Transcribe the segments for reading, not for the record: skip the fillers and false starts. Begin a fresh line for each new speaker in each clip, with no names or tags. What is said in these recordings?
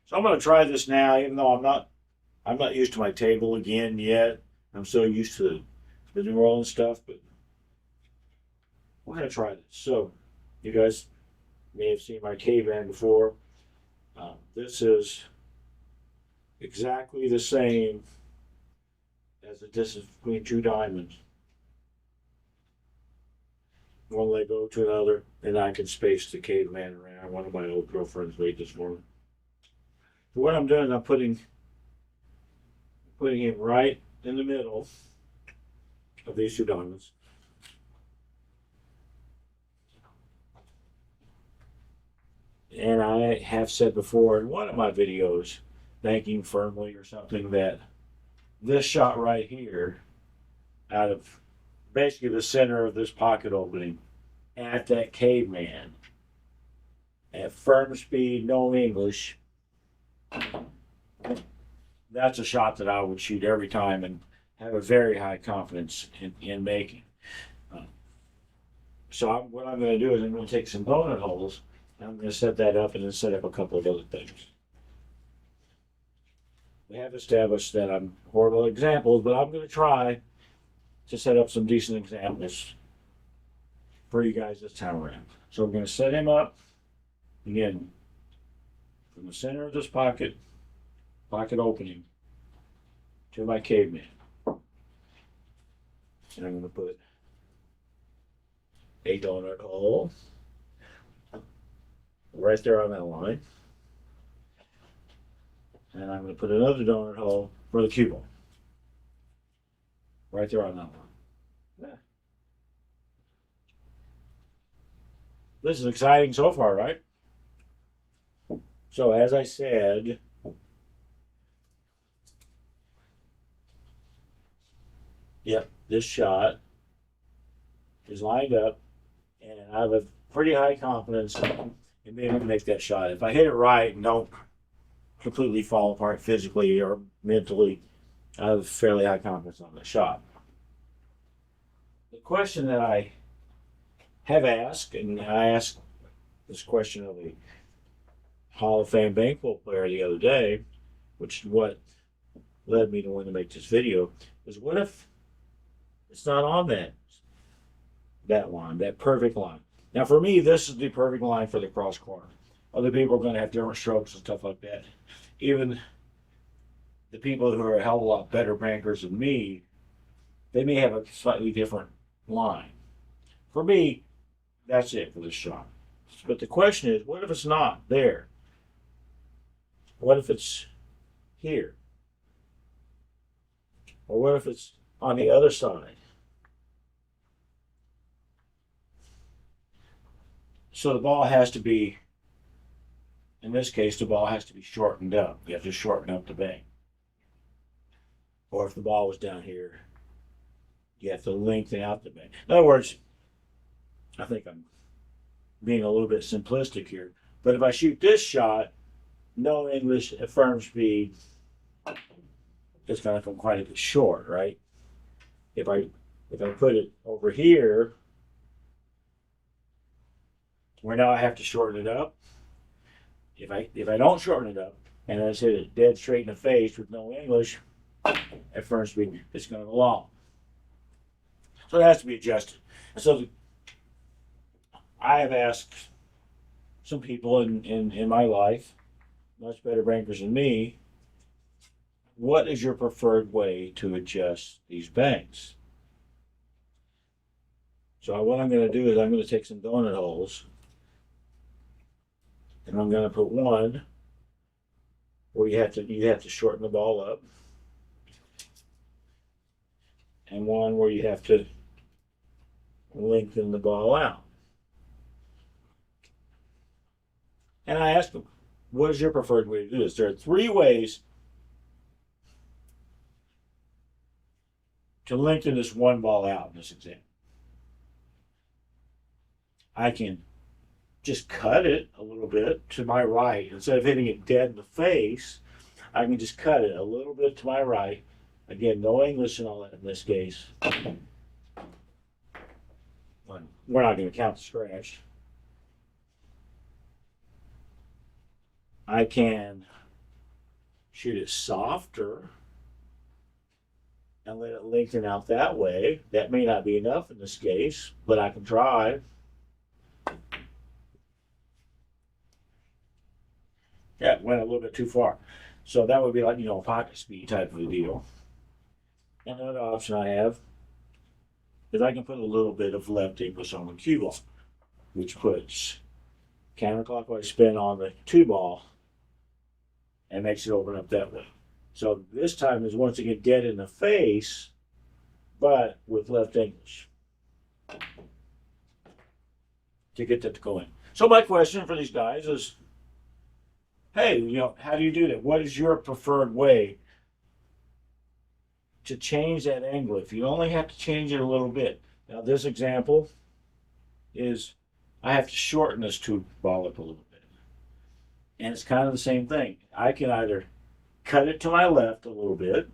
So I'm going to try this now, even though I'm not used to my table again yet. I'm so used to the New Orleans stuff, but we're going to try this. So you guys may have seen my caveman before. This is exactly the same as the distance between two diamonds. One leg go to another, and I can space the caveman around. One of my old girlfriends made this for me. So what I'm doing is I'm putting him right in the middle of these two diamonds. And I have said before in one of my videos, thanking firmly or something, that this shot right here, out of basically the center of this pocket opening, at that caveman, at firm speed, no English, that's a shot that I would shoot every time and have a very high confidence in making. Uh, what I'm going to do is I'm going to take some donut holes and I'm going to set that up and then set up a couple of other things. We have established that I'm horrible at examples, but I'm going to try to set up some decent examples for you guys this time around. So we're going to set him up again from the center of this pocket opening to my caveman. And I'm going to put a donut hole right there on that line. And I'm going to put another donut hole for the cue ball right there on that line. Yeah. This is exciting so far, right? So as I said, yep, this shot is lined up, and I have a pretty high confidence in being able to make that shot. If I hit it right and don't completely fall apart physically or mentally, I have fairly high confidence on the shot. The question that I have asked, and I asked this question of a Hall of Fame baseball player the other day, which is what led me to want to make this video, is what if it's not on that line, that perfect line? Now, for me, this is the perfect line for the cross corner. Other people are going to have different strokes and stuff like that. Even the people who are a hell of a lot better bankers than me, they may have a slightly different line. For me, that's it for this shot. But the question is, what if it's not there? What if it's here? Or what if it's on the other side? So the ball has to be, in this case, the ball has to be shortened up. You have to shorten up the bank. Or if the ball was down here, you have to lengthen out the bank. In other words, I think I'm being a little bit simplistic here. But if I shoot this shot, no English at firm speed, it's going to come quite a bit short, right? If I put it over here, where now I have to shorten it up. If I don't shorten it up and I just hit it dead straight in the face with no English at firm speed, it's going to go long. So it has to be adjusted. So I have asked some people in my life, much better bankers than me, what is your preferred way to adjust these banks? So what I'm going to do is I'm going to take some donut holes and I'm going to put one where you have to shorten the ball up, and one where you have to lengthen the ball out. And I asked them, what is your preferred way to do this? There are three ways to lengthen this one ball out in this example. I can just cut it a little bit to my right. Instead of hitting it dead in the face, I can just cut it a little bit to my right. Again, no English and all that in this case. We're not going to count the scratch. I can shoot it softer and let it lengthen out that way. That may not be enough in this case, but I can try. Yeah, it went a little bit too far. So that would be like, a pocket speed type of a deal. And another option I have is I can put a little bit of left English on the cue ball, which puts counterclockwise spin on the two ball and makes it open up that way. So this time is once again dead in the face, but with left English to get that to go in. So my question for these guys is, hey, how do you do that? What is your preferred way to change that angle if you only have to change it a little bit? Now this example is I have to shorten this tube ball up a little bit. And it's kind of the same thing. I can either cut it to my left a little bit.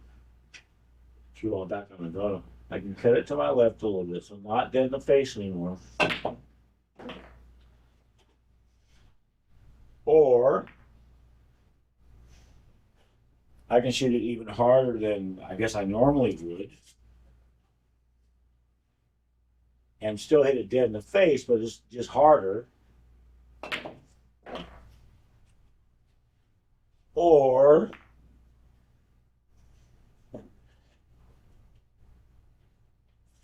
Cue ball back on the bottom. I can cut it to my left a little bit, so I'm not dead in the face anymore. Or I can shoot it even harder than I guess I normally would. And still hit it dead in the face, but it's just harder. Or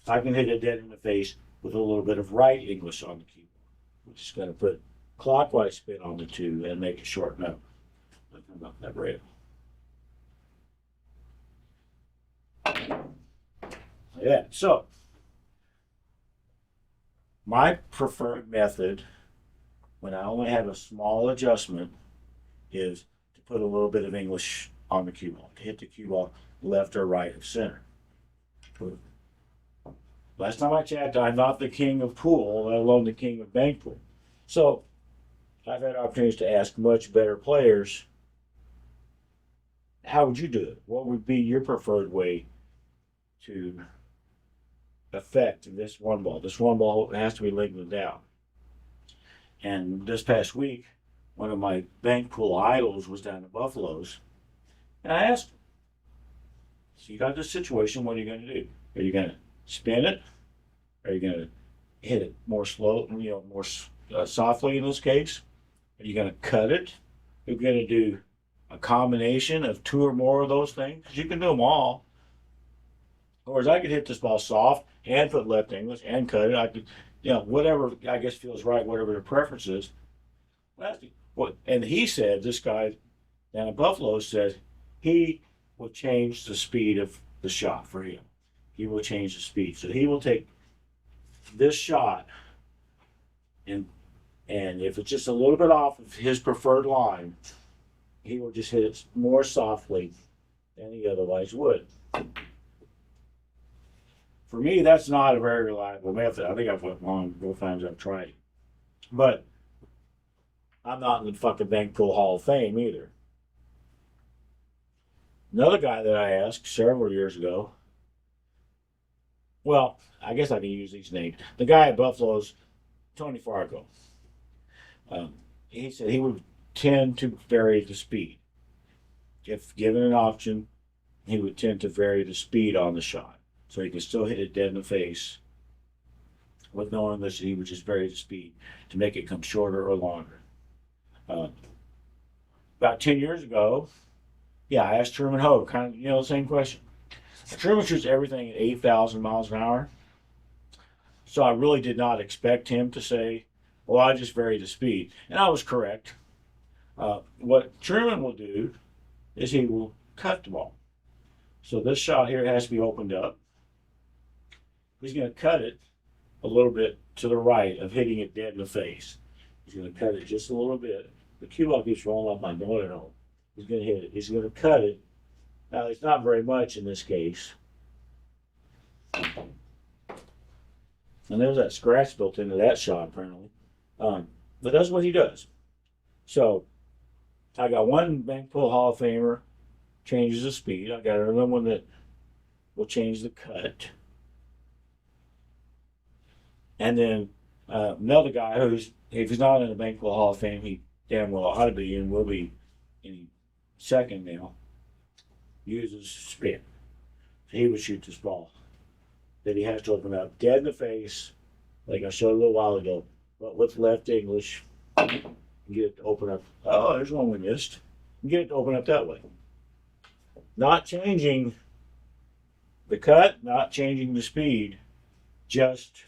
I can hit it dead in the face with a little bit of right English on the keyboard, which is going to put clockwise spin on the two and make it shorten up. That rail. Yeah, so my preferred method when I only have a small adjustment is to put a little bit of English on the cue ball, to hit the cue ball left or right of center. Last time I checked, I'm not the king of pool, let alone the king of bank pool. So I've had opportunities to ask much better players, how would you do it? What would be your preferred way to affect this one ball? This one ball has to be lengthened down. And this past week, one of my bank pool idols was down at Buffalo's. And I asked him, so you got this situation, what are you going to do? Are you going to spin it? Are you going to hit it more slow, more softly in this case? Are you going to cut it? Are you going to do a combination of two or more of those things? Because you can do them all. Or as I could hit this ball soft and put left English and cut it. I could, whatever I guess feels right, whatever the preference is. And he said, this guy down at Buffalo said, he will change the speed of the shot for him. He will change the speed. So he will take this shot and if it's just a little bit off of his preferred line, he will just hit it more softly than he otherwise would. For me, that's not a very reliable method. I think I've went wrong both times I've tried it. But I'm not in the fucking bank pool Hall of Fame either. Another guy that I asked several years ago, well, I guess I can use these names. The guy at Buffalo's, Tony Fargo. He said he would tend to vary the speed. If given an option, he would tend to vary the speed on the shot. So he can still hit it dead in the face with knowing that he would just vary the speed to make it come shorter or longer. About 10 years ago, I asked Truman Ho, kind of, the same question. Truman shoots everything at 8,000 miles an hour. So I really did not expect him to say, well, I just vary the speed. And I was correct. What Truman will do is he will cut the ball. So this shot here has to be opened up. He's going to cut it a little bit to the right of hitting it dead in the face. He's going to cut it just a little bit. The cue ball keeps rolling off my donut hole. He's going to hit it. He's going to cut it. Now, it's not very much in this case. And there's that scratch built into that shot, apparently. But that's what he does. So, I got one bank pool Hall of Famer, changes the speed. I got another one that will change the cut. And then another guy who's, if he's not in the bank pool Hall of Fame, he damn well ought to be and will be any second now. uses spin. So he would shoot this ball that he has to open up dead in the face, like I showed a little while ago, but with left English, get it to open up. Oh, there's one we missed. Get it to open up that way. Not changing the cut, not changing the speed, just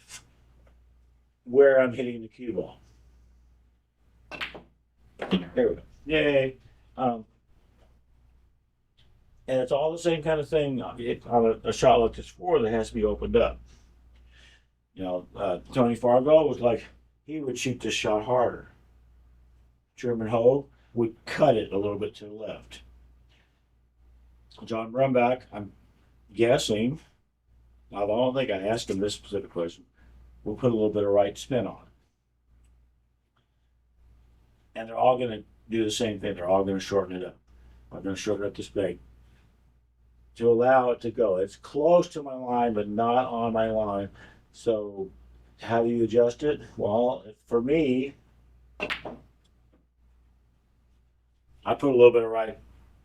where I'm hitting the cue ball. There we go. Yay. And it's all the same kind of thing on a shot like this four that has to be opened up. You know, Tony Fargo was like, he would shoot this shot harder. Truman Ho would cut it a little bit to the left. John Brumback, I'm guessing, I don't think I asked him this specific question, we'll put a little bit of right spin on it. And they're all going to do the same thing. They're all going to shorten it up. I'm going to shorten up this bait to allow it to go. It's close to my line, but not on my line. So how do you adjust it? Well, for me, I put a little bit of right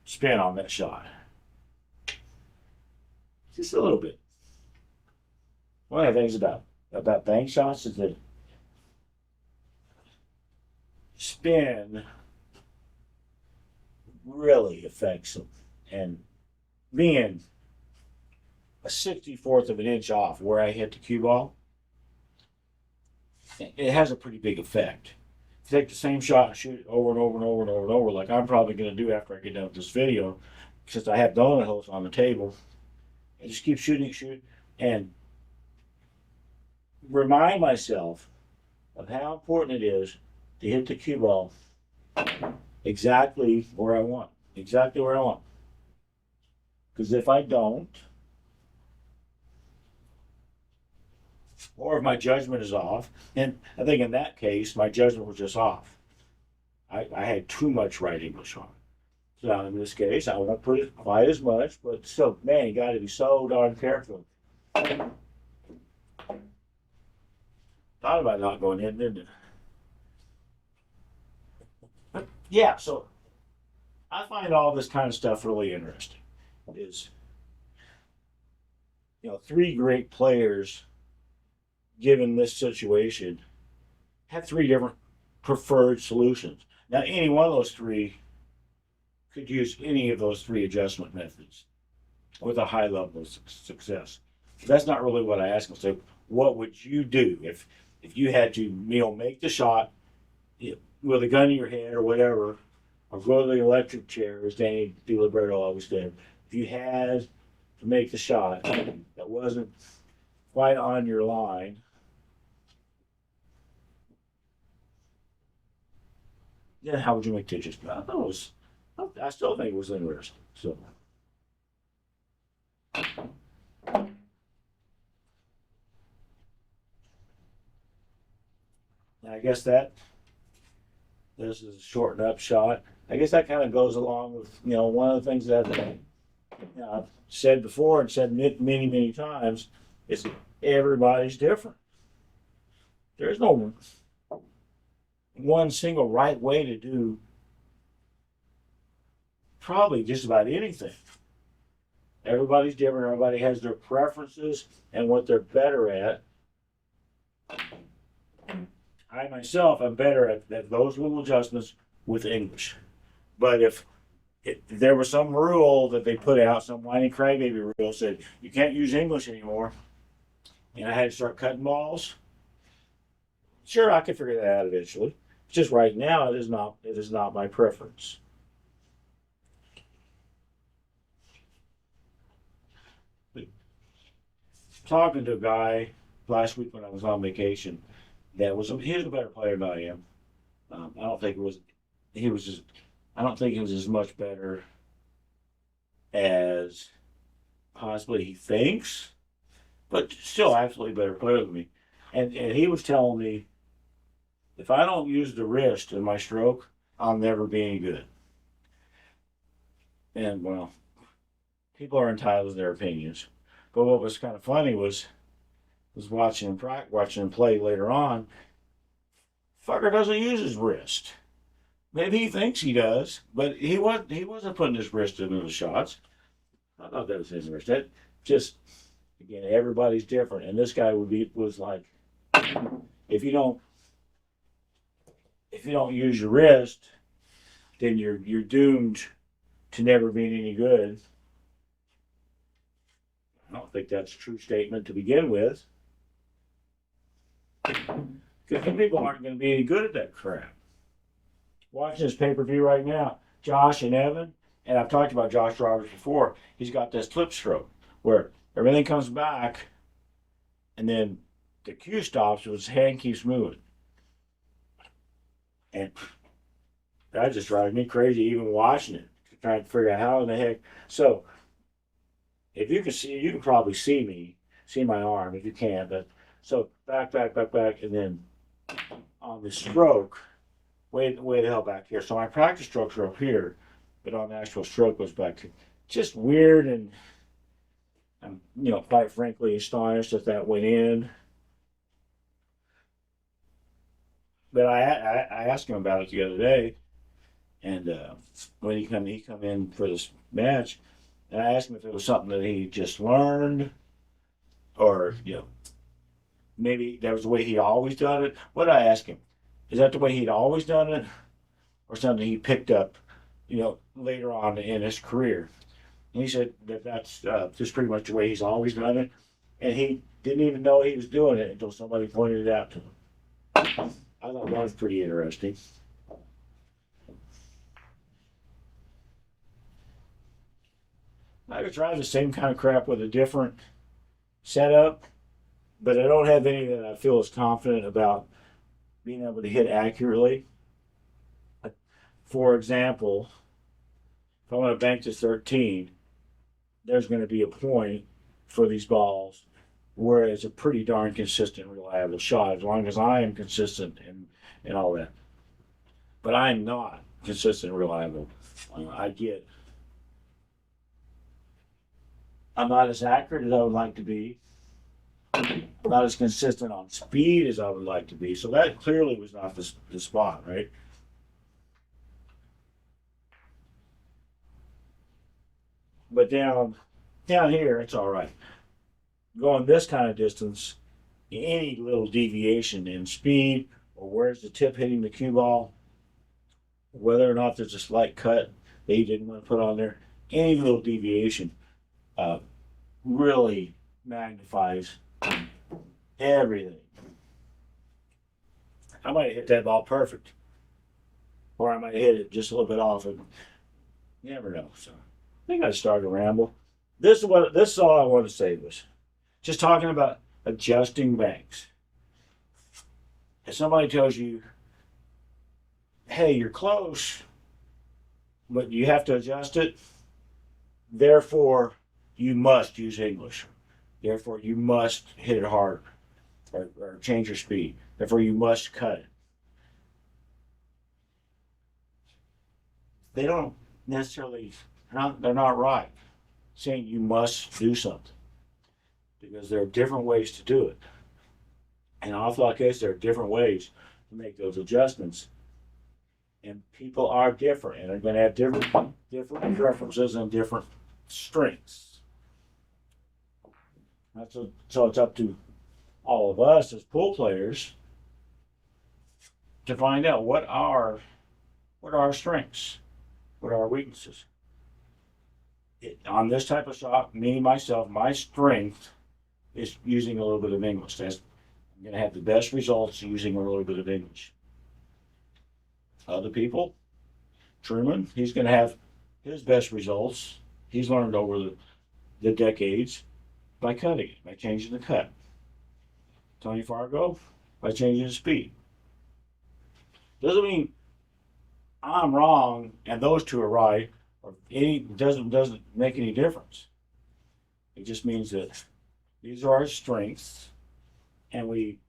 spin on that shot. Just a little bit. One of the things about bank shots is that spin really affects them. And being a 64th of an inch off where I hit the cue ball, it has a pretty big effect. If you take the same shot and shoot it over and over and over and over and over, like I'm probably going to do after I get done with this video, since I have donut holes on the table, and just keep shooting, and remind myself of how important it is to hit the cue ball exactly where I want. Exactly where I want. Because if I don't, or if my judgment is off, and I think in that case, my judgment was just off. I had too much right English on it. So in this case, I won't put it quite as much, but still, man, you got to be so darn careful. Thought about not going in, didn't it? But yeah, so I find all this kind of stuff really interesting. Is, you know, three great players, given this situation, have three different preferred solutions. Now, any one of those three could use any of those three adjustment methods with a high level of success. That's not really what I asked them. So, what would you do if you had to, make the shot with a gun in your head or whatever, or go to the electric chair, as Danny DiLiberto always did? If you had to make the shot that wasn't quite on your line, then how would you make the adjustment? I still think it was interesting. So. I guess this is a shortened up shot. I guess that kind of goes along with, one of the things that I've said before and said many, many times is everybody's different. There's no one single right way to do probably just about anything. Everybody's different. Everybody has their preferences and what they're better at. I myself am better at those little adjustments with English. But if there was some rule that they put out, some whiny crybaby rule said you can't use English anymore, and I had to start cutting balls, sure, I could figure that out eventually. Just right now, it is not my preference. But talking to a guy last week when I was on vacation, he was a better player than I am. I don't think he was as much better as possibly he thinks, but still absolutely better player than me. And he was telling me, if I don't use the wrist in my stroke, I'll never be any good. And well, people are entitled to their opinions. But what was kind of funny was watching him play later on. Fucker doesn't use his wrist. Maybe he thinks he does, but he wasn't putting his wrist into the shots. I thought that was interesting. That just again, everybody's different, and this guy was like, if you don't if you don't use your wrist, then you're doomed to never being any good. I don't think that's a true statement to begin with, because people aren't going to be any good at that crap. Watching this pay-per-view right now, Josh and Evan, and I've talked about Josh Roberts before. He's got this flip stroke where everything comes back, and then the cue stops, but his hand keeps moving, and that just drives me crazy even watching it, trying to figure out how in the heck. So if you can see, you can probably see my arm if you can. But so back, and then on the stroke, way the hell back here. So my practice strokes are up here, but on the actual stroke goes back here. Just weird, and I'm quite frankly astonished that that went in. But I asked him about it the other day, and when he come in for this match, and I asked him if it was something that he just learned, or maybe that was the way he always done it. What did I ask him? Is that the way he'd always done it, or something he picked up, later on in his career? And he said that that's just pretty much the way he's always done it, and he didn't even know he was doing it until somebody pointed it out to him. I thought that was pretty interesting. I could try the same kind of crap with a different setup, but I don't have any that I feel as confident about being able to hit accurately. For example, if I want to bank to 13, there's going to be a point for these balls where it's a pretty darn consistent, reliable shot, as long as I am consistent and all that. But I'm not consistent and reliable. I'm not as accurate as I would like to be. I'm not as consistent on speed as I would like to be. So that clearly was not the spot, right? But down here, it's all right. Going this kind of distance, any little deviation in speed, or where's the tip hitting the cue ball, whether or not there's a slight cut that you didn't want to put on there, any little deviation really magnifies everything. I might have hit that ball perfect, or I might have hit it just a little bit off, and you never know. So I think I started to ramble. This is all I want to say was just talking about adjusting banks. If somebody tells you, "Hey, you're close, but you have to adjust it," therefore you must use English. Therefore you must hit it harder, or change your speed. Therefore you must cut it. They don't necessarily. They're not right saying you must do something, because there are different ways to do it. And in an awful lot of cases, there are different ways to make those adjustments. And people are different, and they're going to have different preferences and different strengths. So it's up to all of us as pool players to find out what are our strengths, what are our weaknesses. On this type of shot, myself, my strength is using a little bit of English. I'm going to have the best results using a little bit of English. Other people, Truman, he's going to have his best results. He's learned over the decades by cutting it, by changing the cut. Tony Fargo, by changing the speed. Doesn't mean I'm wrong and those two are right, or doesn't make any difference. It just means that these are our strengths, and we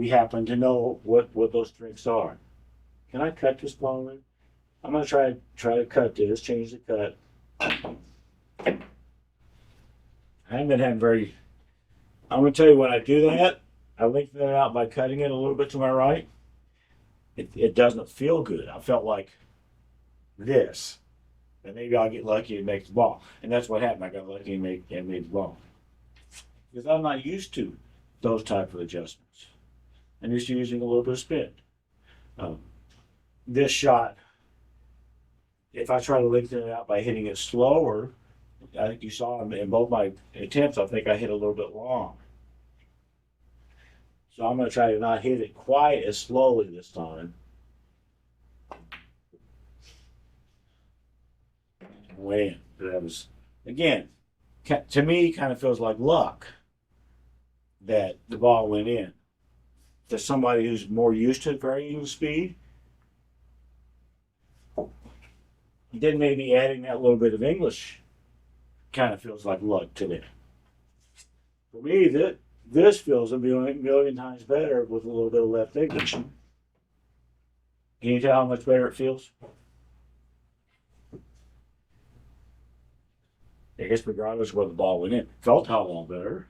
happen to know what those strengths are. Can I cut this ball in? I'm gonna try to cut this, change the cut. I haven't been having very. I'm gonna tell you when I do that, I lengthen it out by cutting it a little bit to my right. It doesn't feel good. I felt like this. And maybe I'll get lucky and make the ball. And that's what happened. I got lucky and made the ball. Because I'm not used to those type of adjustments. I'm just using a little bit of spin. This shot, if I try to lengthen it out by hitting it slower, I think you saw in both my attempts, I think I hit a little bit long. So I'm going to try to not hit it quite as slowly this time. Went in. That was, again, to me, kind of feels like luck that the ball went in. To somebody who's more used to varying speed, then maybe adding that little bit of English kind of feels like luck to me. For me, this feels a million times better with a little bit of left English. Can you tell how much better it feels? I guess regardless of where the ball went in, felt how long better.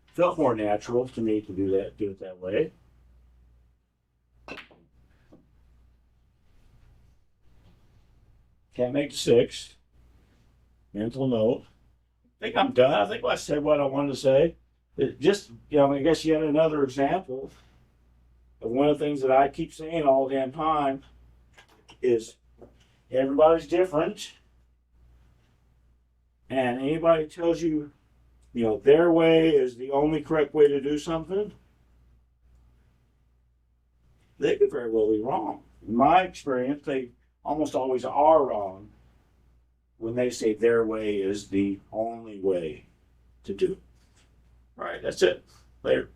Felt more natural to me to do it that way. Can't make the 6. Mental note. I think I'm done. I think I said what I wanted to say. It just, I guess yet another example of one of the things that I keep saying all the damn time is everybody's different. And anybody tells you, their way is the only correct way to do something, they could very well be wrong. In my experience, they almost always are wrong when they say their way is the only way to do it. All right, that's it. Later.